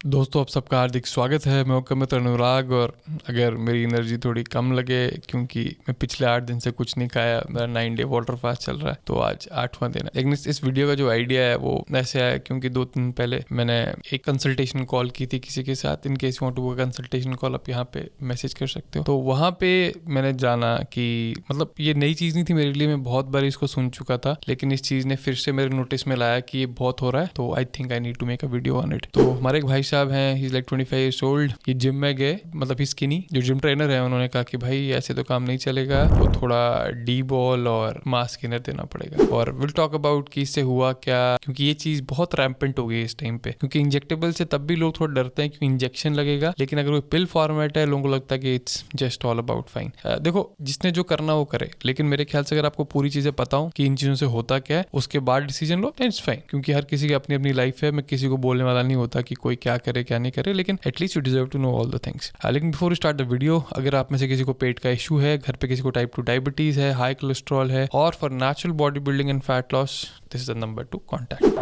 दोस्तों आप सबका हार्दिक स्वागत है। मैं आपका मित्र अनुराग। और अगर मेरी एनर्जी थोड़ी कम लगे क्योंकि मैं पिछले 8 दिन से कुछ नहीं खाया, मेरा 9 डे वाटर फास्ट चल रहा है, तो आज 8वां दिन है। लेकिन इस वीडियो का जो आइडिया है वो ऐसे आया क्योंकि 2 दिन पहले मैंने एक कंसल्टेशन कॉल की थी किसी के साथ। In case want to consultation call, आप यहाँ पे मैसेज कर सकते हो। तो वहाँ पे मैंने जाना कि मतलब ये नई चीज़ नहीं थी मेरे लिए, मैं बहुत बार इसको सुन चुका था, लेकिन इस चीज़ ने फिर से मेरे नोटिस में लाया कि ये बहुत हो रहा है, तो I think I need to make a video on it. तो हमारे एक भाई साहब हैं, he is like 25 years old। ये जिम में गए, मतलब ही स्किनी जो जिम ट्रेनर है, उन्होंने कहा कि भाई ऐसे तो काम नहीं चलेगा, तो थोड़ा डी बॉल और मास गेनर देना पड़ेगा। और विल टॉक अबाउट कि इससे हुआ क्या, क्योंकि ये चीज़ बहुत रैम्पेंट हो गई इस टाइम पे। क्योंकि इंजेक्टेबल से तब भी लोग थोड़ा डरते हैं क्योंकि इंजेक्शन लगेगा, लेकिन अगर वो पिल फॉर्मेट है लोगों को लगता है कि it's just all about fine. देखो, जिसने जो करना वो करे, लेकिन मेरे ख्याल से अगर आपको पूरी चीज़ें पता हो कि इन चीज़ों से होता क्या है, उसके बाद डिसीजन लो, इट्स फाइन। क्योंकि हर किसी की अपनी अपनी लाइफ है, मैं किसी को बोलने वाला नहीं होता कि कोई क्या करे क्या नहीं करे, लेकिन at least you deserve to know all the things. लेकिन बिफोर स्टार्ट द वीडियो, अगर आप में से किसी को पेट का इशू है, घर पे किसी को टाइप 2 डायबिटीज है, हाई कोलेस्ट्रॉल है, और for natural body building and fat loss, this is the number two contact.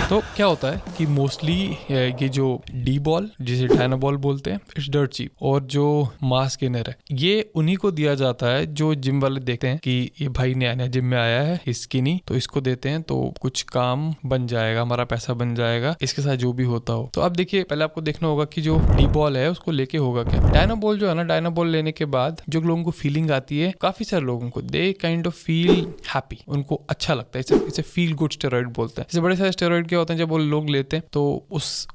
तो क्या होता है कि मोस्टली ये जो डी बॉल, जिसे डायनाबॉल बोलते हैं, इट्स डर्ट चीप। और जो मास गेनर है, ये उन्हीं को दिया जाता है जो जिम वाले देखते हैं कि ये भाई नया जिम में आया है, स्किनी, तो इसको देते हैं तो कुछ काम बन जाएगा, हमारा पैसा बन जाएगा, इसके साथ जो भी होता हो। तो अब देखिए, पहले आपको देखना होगा कि जो डी बॉल है उसको लेके होगा क्या। डायनाबॉल जो है ना, डायनाबॉल लेने के बाद जो लोगों को फीलिंग आती है, काफी सारे लोगों को they kind of feel happy, उनको अच्छा लगता है। इसे फील गुड स्टेरॉइड बोलते हैं। जैसे बड़े सारे स्टेरॉइड होते हैं जब वो लोग लेते हैं, तो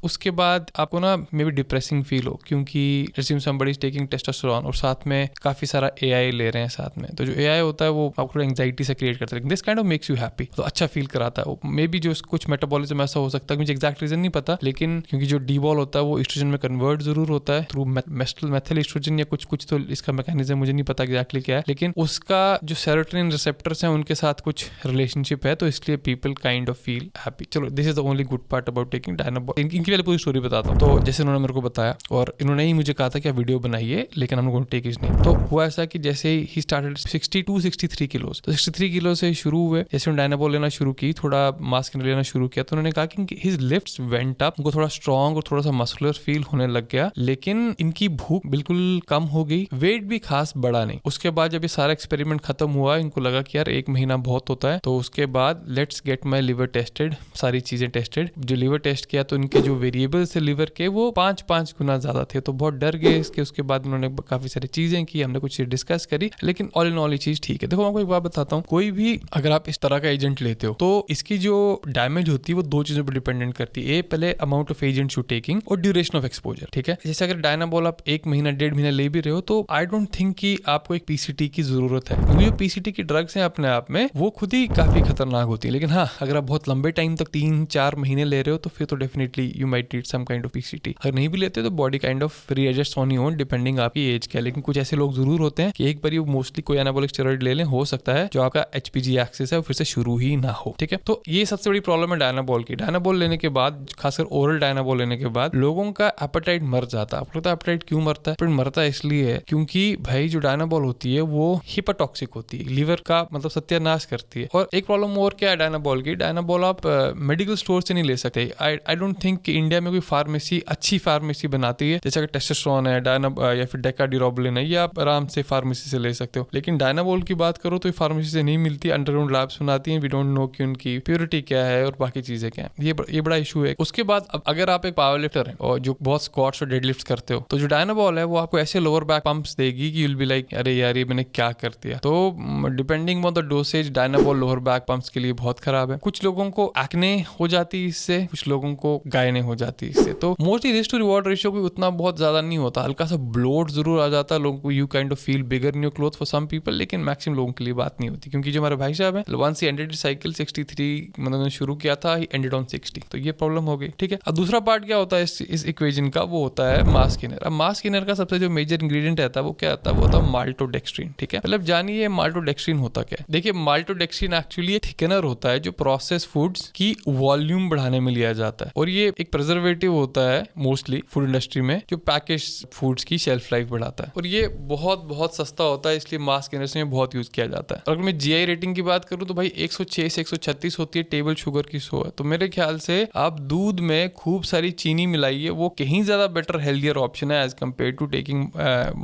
उसके बाद आपको ना मे बी डिप्रेसिंग फील हो, क्योंकि somebody is taking testosterone और साथ में काफी सारा AI ले रहे हैं साथ में। तो जो AI होता है वो आपको एंजाइटी से क्रिएट करता है, this kind of makes you happy, तो अच्छा फील कराता है। मे बी जो कुछ मेटाबॉलिज्म ऐसा हो सकता है, मुझे एग्जैक्ट रीजन नहीं पता, लेकिन क्योंकि जो डी बॉल होता है वो एस्ट्रोजन में कन्वर्ट जरूर होता है थ्रू मेथिल एस्ट्रोजन या कुछ तो इसका मैकेनिज्म मुझे नहीं पता एग्जैक्टली क्या है, लेकिन उसका जो सेरोटोनिन रिसेप्टर्स हैं उनके साथ कुछ रिलेशनशिप है, तो इसलिए people kind of feel happy. चलो, this is the only good part about taking Dianabol. इनकी वाली पूरी स्टोरी बताता हूँ। तो जैसे उन्होंने मेरे को बताया और इन्होंने ही मुझे कहा था कि आप वीडियो बनाइए, लेकिन हम लोगों ने टेक इज नहीं। तो हुआ ऐसा कि जैसे ही स्टार्टेड 62-63 किलो, तो 63 किलो से शुरू हुए। जैसे उन्होंने डायनाबॉल लेना शुरू की, थोड़ा मास गेनर लेना शुरू किया, तो उन्होंने कहा कि हिज लिफ्ट्स वेंट अप, उनको थोड़ा स्ट्रॉन्ग और थोड़ा सा मस्कुलर फील होने लग गया, लेकिन इनकी भूख बिल्कुल कम हो गई, वेट भी खास बढ़ा नहीं। उसके बाद जब ये सारा एक्सपेरिमेंट खत्म हुआ, इनको लगा कि यार 1 महीना बहुत होता है, तो उसके बाद let's get my liver tested, सारी चीजें टेस्टेड। जो लिवर टेस्ट किया तो इनके जो वेरिएबल्स थे लिवर के, वो 5 गुना ज्यादा थे, तो बहुत डर गए इसके। उसके बाद उन्होंने काफी सारी चीजें की, हमने कुछ डिस्कस करी, लेकिन ऑल इन ऑल ये चीज ठीक है। देखो, मैं आपको एक बात बताता हूँ, कोई भी अगर आप इस तरह का एजेंट लेते हो, तो इसकी जो डैमेज होती है वो 2 चीजों पर डिपेंडेंट करती है। पहले amount of agent you taking और ड्यूरेशन ऑफ एक्सपोजर, ठीक है। जैसे अगर डायनाबॉल आप 1 महीना 1.5 महीना ले भी रहे हो, तो आई डोंट थिंक कि आपको एक पीसीटी की जरूरत है, क्योंकि जो पीसीटी की ड्रग्स हैं अपने आप में वो खुद ही काफी खतरनाक होती है। लेकिन हाँ, अगर आप बहुत लंबे टाइम तक 3-4 महीने ले रहे हो, तो फिर तो definitely you might need some kind of PCT. अगर नहीं भी लेते तो body kind of readjust on your own, depending आपकी एज क्या है। लेकिन कुछ ऐसे लोग जरूर होते हैं कि एक बार मोस्टली कोई एनाबॉलिक स्टेरॉइड ले लें, हो सकता है जो आपका एचपीजी एक्सेस है वो फिर से शुरू ही ना हो, ठीक है। तो ये सबसे बड़ी प्रॉब्लम है डायनाबॉल की। डायनाबॉल लेने के बाद, खासकर ओरल डायनाबॉल लेने के बाद, लोगों का एपेटाइट मर जाता है। आपको पता है एपेटाइट क्यों मरता है? मरता है इसलिए क्योंकि भाई जो डायनाबॉल होती है वो हिपाटॉक्सिक होती है, लीवर का मतलब सत्यानाश करती है। और एक प्रॉब्लम और क्या है डायनाबॉल की, डायनाबॉल आप मेडिकल स्टोर से नहीं ले सकते। आई डोंट थिंक कि इंडिया में कोई फार्मेसी अच्छी फार्मेसी बनाती है, जैसे अगर टेस्टोस्टेरोन है, या फिर डेकाडिरोबिलिन है, ये आप आराम से फार्मेसी से ले सकते हो। लेकिन डायनाबॉल की बात करो तो ये फार्मेसी से नहीं मिलती, अंडरग्राउंड लैब्स बनाती हैं। वी डोंट नो कि उनकी प्योरिटी क्या है और बाकी चीजें क्या है। ये बड़ा इशू है। उसके बाद अगर आप एक पावर लिफ्टर है और जो बहुत स्क्वाट्स और डेडलिफ्ट्स करते हो, तो जो डायनाबॉल है वो आपको ऐसे लोअर बैक पंप्स देगी कि यूल बी लाइक, अरे यार ये मैंने क्या कर दिया। तो depending on the dosage, Dianabol lower back pumps के लिए बहुत खराब है। कुछ लोगों को एक्ने हो जाती है इससे, कुछ लोगों को गायने हो जाती है इससे। तो mostly risk to reward ratio भी उतना बहुत ज्यादा नहीं होता, हल्का सा ब्लोट जरूर आ जाता है लोगों को, you kind of feel bigger in your cloth for some people, लेकिन मैक्सिमम लोगों के लिए बात नहीं होती। क्योंकि जो हमारे भाई साहब है, वंस ही एंडेड साइकिल 63 मतलब शुरू किया था, ही एंडेड ऑन 60, तो ये प्रॉब्लम हो गई, ठीक है। अब दूसरा पार्ट क्या होता है इस इक्वेशन का, वो होता है मास गेनर। अब मास गेनर का सबसे जो मेजर इंग्रेडिएंट रहता है वो क्या आता है, वो होता है माल्टोडेक्स्ट्रीन, ठीक है। मतलब जानिए माल्टोडेक्स्ट्रीन होता क्या है। देखिए, माल्टोडेक्स्ट्रीन एक्चुअली थिकनर होता है जो प्रोसेस फूड्स की वॉल्यूम बढ़ाने में लिया जाता है और ये एक प्रिजर्वेटिव होता है मोस्टली फूड इंडस्ट्री में जो पैकेज फूड्स की शेल्फ लाइफ बढ़ाता है और ये बहुत बहुत सस्ता होता है, इसलिए मास गेनर्स में बहुत यूज किया जाता है। अगर मैं जीआई रेटिंग की बात करूं तो भाई 106 से 136 होती है टेबल शुगर की 100 है। तो मेरे ख्याल से आप दूध में खूब सारी चीनी मिलाइए, वो कहीं ज्यादा बेटर हेल्दियर ऑप्शन है as compared to taking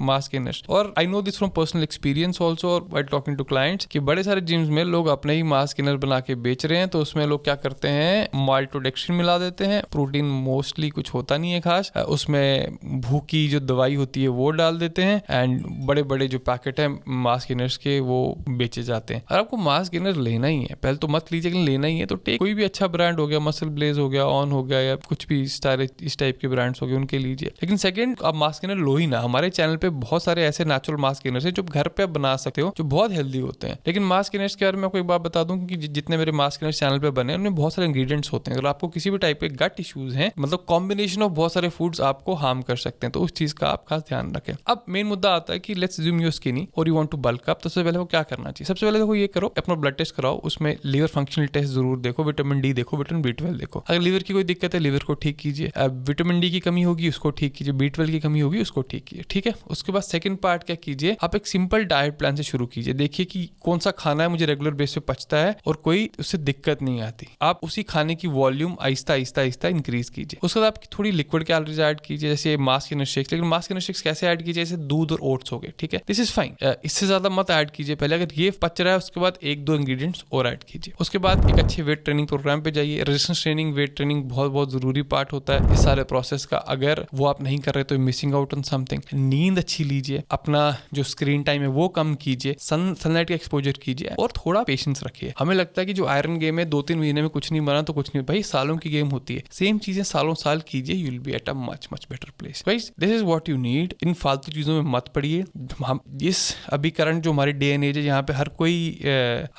mass gainers. और I know this from personal experience also और बाय टॉकिंग टू क्लाइंट्स कि बड़े सारे जिम्स में लोग अपने ही मास गेनर बना के बेच रहे हैं। तो उसमें लोग क्या करते हैं, माल्टोडेक्स्ट्रिन मिला देते हैं, प्रोटीन मोस्टली कुछ होता नहीं है खास, उसमें भूख की जो दवाई होती है वो डाल देते हैं एंड बड़े बड़े जो पैकेट है मास गेनर्स के वो बेचे जाते हैं। अगर आपको मास गेनर लेना ही है, पहले तो मत लीजिए, लेकिन लेना ही है तो टेक कोई भी अच्छा ब्रांड हो गया, मसल ब्लेज हो गया, ऑन हो गया या कुछ भी इस टाइप के ब्रांड्स हो गए उनके लीजिए। लेकिन सेकंड, आप मास गेनर लो ही ना। हमारे चैनल पे बहुत सारे ऐसे नेचुरल मास गेनर्स हैं जो घर पे आप बना सकते हो जो बहुत हेल्दी होते हैं। लेकिन मास गेनर्स के बारे में आपको एक बात बता दूं कि जितने मेरे मास गेनर्स चैनल पे बने उनमें बहुत सारे इंग्रेडिएंट्स होते हैं। अगर आपको किसी भी टाइप के गट इश्यूज हैं, मतलब कॉम्बिनेशन ऑफ बहुत सारे फूड्स आपको हार्म कर सकते हैं, तो उस चीज का आप खास ध्यान रखें। अब मेन मुद्दा आता है कि लेट्स अज्यूम यू स्किनी और you want to bulk up, तो सबसे पहले वो क्या करना चाहिए? सबसे पहले देखो ये करो, अपना ब्लड टेस्ट कराओ, उसमें लीवर फंक्शनल टेस्ट जरूर देखो, विटामिन डी देखो, विटामिन B12 देखो। अगर लीवर की कोई दिक्कत है लीवर को ठीक कीजिए, विटामिन डी की कमी होगी उसको ठीक कीजिए, B12 की कमी होगी उसको ठीक कीजिए, ठीक है। उसके बाद सेकंड पार्ट क्या कीजिए, आप एक सिंपल डाइट प्लान से शुरू कीजिए। देखिए कि कौन सा खाना है मुझे रेगुलर बेस पे पचता है और कोई उससे दिक्कत नहीं आती। आप उसी खाने की वॉल्यूम आहिस्ता आहिस्ता आहिस्ता इंक्रीज कीजिए। उसके बाद आप थोड़ी लिक्विड कैलोरीज ऐड कीजिए, जैसे मास गेनर शेक्स। लेकिन मास गेनर शेक्स कैसे ऐड कीजिए? जैसे दूध और ओट्स हो गए, ठीक है, दिस इज फाइन। इससे ज्यादा मत ऐड कीजिए। पहले अगर ये पच रहा है उसके बाद 1-2 इंग्रेडिएंट्स और ऐड कीजिए। उसके बाद एक अच्छे वेट ट्रेनिंग प्रोग्राम पे जाइए। रेजिस्टेंस ट्रेनिंग, वेट ट्रेनिंग बहुत बहुत जरूरी पार्ट होता है इस सारे प्रोसेस का। अगर वो आप नहीं कर रहे तो मिसिंग आउट ऑन समथिंग। नींद अच्छी लीजिए, अपना जो स्क्रीन टाइम है वो कम कीजिए, सनलाइट का एक्सपोजर कीजिए और थोड़ा पेशेंस रखिए। हमें लगता है कि जो आयरन गेम है 2-3 महीने में कुछ नहीं बना तो कुछ नहीं, भाई सालों की गेम होती है। सेम चीजें सालों साल कीजिए, you will be at a much much better place. Guys, this is what you need. इन फालतू चीजों में मत पड़िए। हम इस अभी करंट जो हमारी डे एंड एज है, यहाँ पे हर कोई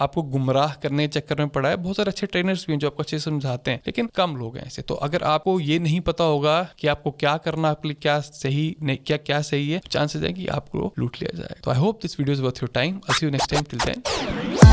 आपको गुमराह करने के चक्कर में पड़ा है। बहुत सारे अच्छे ट्रेनर्स भी हैं जो आपको अच्छे से समझाते हैं, लेकिन कम लोग हैं ऐसे। तो अगर आपको ये नहीं पता होगा कि आपको क्या करना, आपके लिए क्या सही नहीं, क्या सही है, चांसेस है कि आपको लूट लिया जाए। तो I hope this video is worth your time. I see you next time. Till then.